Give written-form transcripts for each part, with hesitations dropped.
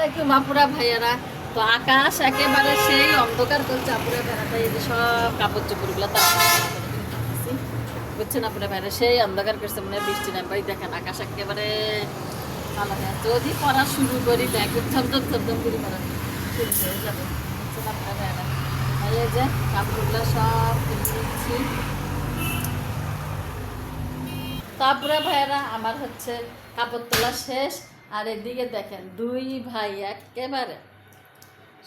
একটু মাপুরা ভাইয়ারা। তো আকাশ একেবারে সেই অন্ধকার করছে আপুরা ভাইয়ারা, এই যে সব কাপড় চোপড়গুলো বুঝছেন আপুরা ভাইয়ারা, সেই অন্ধকার করছে, মনে হয় বৃষ্টি নামবে। দেখেন আকাশ একেবারে ভালো হয়, যদি পড়া শুরু করি দেখ ঝমঝম ঝমঝম করে পড়া শুরু হয়ে যাবে। বুঝছেন আপুরা ভাইয়ারা, এই যে কাপড়গুলো সব কিনছি। তারপরে ভাইয়ারা আমার হচ্ছে কাপড় তোলা শেষ। আর এদিকে দেখেন দুই ভাই একেবারে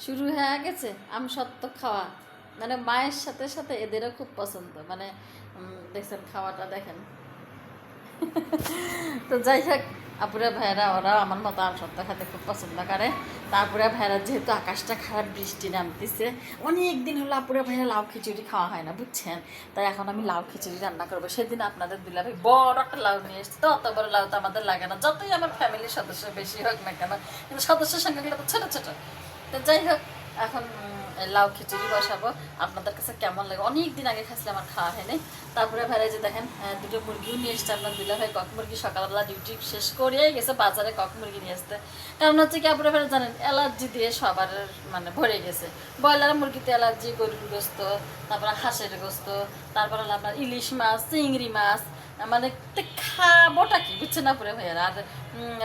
শুরু হয়ে গেছে আমসত্ত্ব খাওয়া, মানে মায়ের সাথে সাথে এদেরও খুব পছন্দ, মানে দেখছেন খাওয়াটা দেখেন। তো যাই হোক আপুরা ভাইয়েরা ওরাও আমার মতো আমসত্ত্ব খেতে খুব পছন্দ করে। তারপরে ভাইয়েরা যেহেতু আকাশটা খারাপ, বৃষ্টি নামতেছে, অনেক দিন হলো আপুরা ভাইয়েরা লাউ খিচুড়ি খাওয়া হয় না বুঝছেন। তাই এখন আমি লাউ খিচুড়ি রান্না করবো। সেদিন আপনাদের দুলাভাই বড় একটা লাউ নিয়ে এসছে, তো অত বড় লাউ তো আমাদের লাগে না, যতই আমার ফ্যামিলির সদস্য বেশি হোক না কেন, কিন্তু সদস্যের সঙ্গে গেলে তো ছোটো ছোটো। তো যাই হোক এখন লাউ খিচুড়ি বসাবো। আপনাদের কাছে কেমন লাগে, অনেক দিন আগে খাইলে আমার খাওয়া হয়নি। তারপরে ভাইরা যে দেখেন দুটো মুরগিও নিয়ে এসছে আপনার দিলে ভাই, কক মুরগি সকালবেলা ডিউটি শেষ করিয়েই গেছে বাজারে কক মুরগি নিয়ে আসতে। কারণ হচ্ছে কি আপনারা ভাইরা জানেন অ্যালার্জি দিয়ে সবার মানে ভরে গেছে। ব্রয়লার মুরগিতে অ্যালার্জি, গরুর গোস্ত, তারপরে হাঁসের গোস্ত, তারপরে আপনার ইলিশ মাছ, চিংড়ি মাছ, মানে খাবোটা কি বুঝছে না পুরে ভাইয়ারা, আর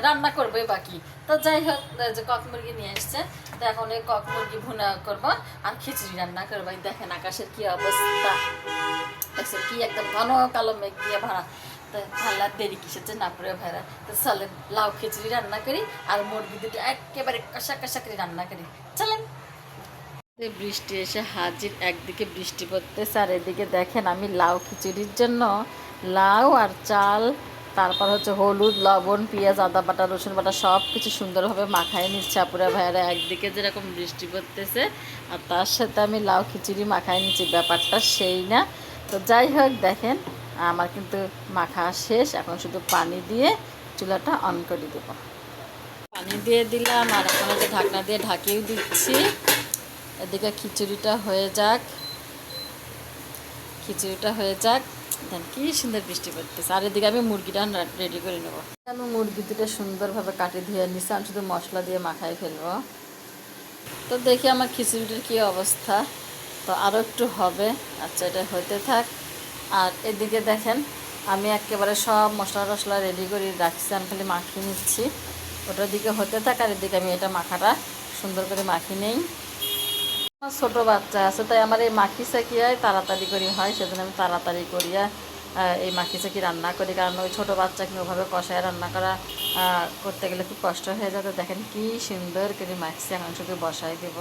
রান্না করবোই বাকি। তো যাই হোক যে কক মুরগি নিয়ে এসছে, তো এখন এই কক মুরগি ভুনা করবো আর খিচুড়ি রান্না করবো। দেখেন আকাশের কি অবস্থা, দেখছেন কি একদম ঘন কালো মেঘ দিয়ে ভরা। তো ভালো দেরি কিসের যে না পুরে ভাইরা, তো চলেন লাউ খিচুড়ি রান্না করি আর মুরগি দুটো একেবারে কষা কষা করে রান্না করি, চলেন। বৃষ্টি এসে হাজির, একদিকে বৃষ্টি পড়তেছে আর এদিকে দেখেন আমি লাউ খিচুড়ির জন্য লাউ আর চাল, তারপর হচ্ছে হলুদ, লবণ, পেঁয়াজ, আদা বাটা, রসুন বাটা সব কিছু সুন্দরভাবে মাখায় নিচ্ছে আপুরা ভাইয়ারা। একদিকে যেরকম বৃষ্টি পড়তেছে আর তার সাথে আমি লাউ খিচুড়ি মাখায় নিচ্ছি, ব্যাপারটা সেই না। তো যাই হোক দেখেন আমার কিন্তু মাখা শেষ, এখন শুধু পানি দিয়ে চুলাটা অন করে দেবো। পানি দিয়ে দিলাম আর এখন হচ্ছে ঢাকনা দিয়ে ঢাকিয়েও দিচ্ছি। এদিকে খিচুড়িটা হয়ে যাক, খিচুড়িটা হয়ে যাক। দেন কি সুন্দর বৃষ্টি পড়তেছে। আর এদিকে আমি মুরগিটা রেডি করে নেবো। আমি মুরগি দুটো সুন্দরভাবে কাটি ধুয়ে নিচ্ছি, আমি শুধু মশলা দিয়ে মাখাই ফেলবো। তো দেখি আমার খিচুড়িটার কী অবস্থা, তো আরও একটু হবে। আচ্ছা এটা হতে থাক। আর এদিকে দেখেন আমি একেবারে সব মশলা টশলা রেডি করে রাখছি, আমি খালি মাখিয়ে নিচ্ছি। ওটার দিকে হতে থাক আর এদিকে আমি এটা মাখাটা সুন্দর করে মাখিয়ে নেই। আমার ছোটো বাচ্চা আছে, তাই আমার এই মাখি চাকিয়ায় তাড়াতাড়ি করে হয়, সেজন্য আমি তাড়াতাড়ি করিয়া এই মাখি চাকি রান্না করি। কারণ ওই ছোটো বাচ্চাকে ওভাবে কষায় রান্না করা করতে গেলে খুব কষ্ট হয়ে যায়। তো দেখেন কি সুন্দর করে মাখছি, এখন শুধু বসাই দেব।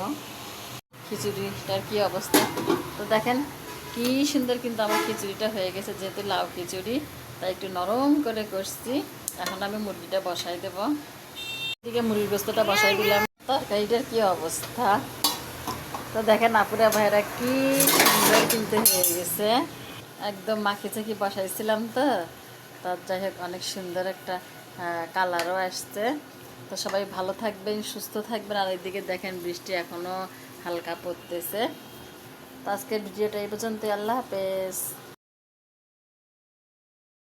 খিচুড়িটার কি অবস্থা, তো দেখেন কি সুন্দর কিন্তু আমার খিচুড়িটা হয়ে গেছে। যেহেতু লাউ খিচুড়ি তাই একটু নরম করে করছি। এখন আমি মুরগিটা বসাই দেব। এদিকে মুরগির গোস্তটা বসাই দিলাম। তরকারিটার কি অবস্থা, তো দেখেন আপুরা ভাইরা কি সুন্দর কিন্তু হয়ে গেছে, একদম মাখি চাকি বসাইছিলাম। তো তার যাই হোক অনেক সুন্দর একটা কালারও আসছে। তো সবাই ভালো থাকবেন, সুস্থ থাকবেন। আর এইদিকে দেখেন বৃষ্টি এখনও হালকা পড়তেছে। তো আজকের ভিডিওটা এই পর্যন্ত, আল্লাহ হাফেজ।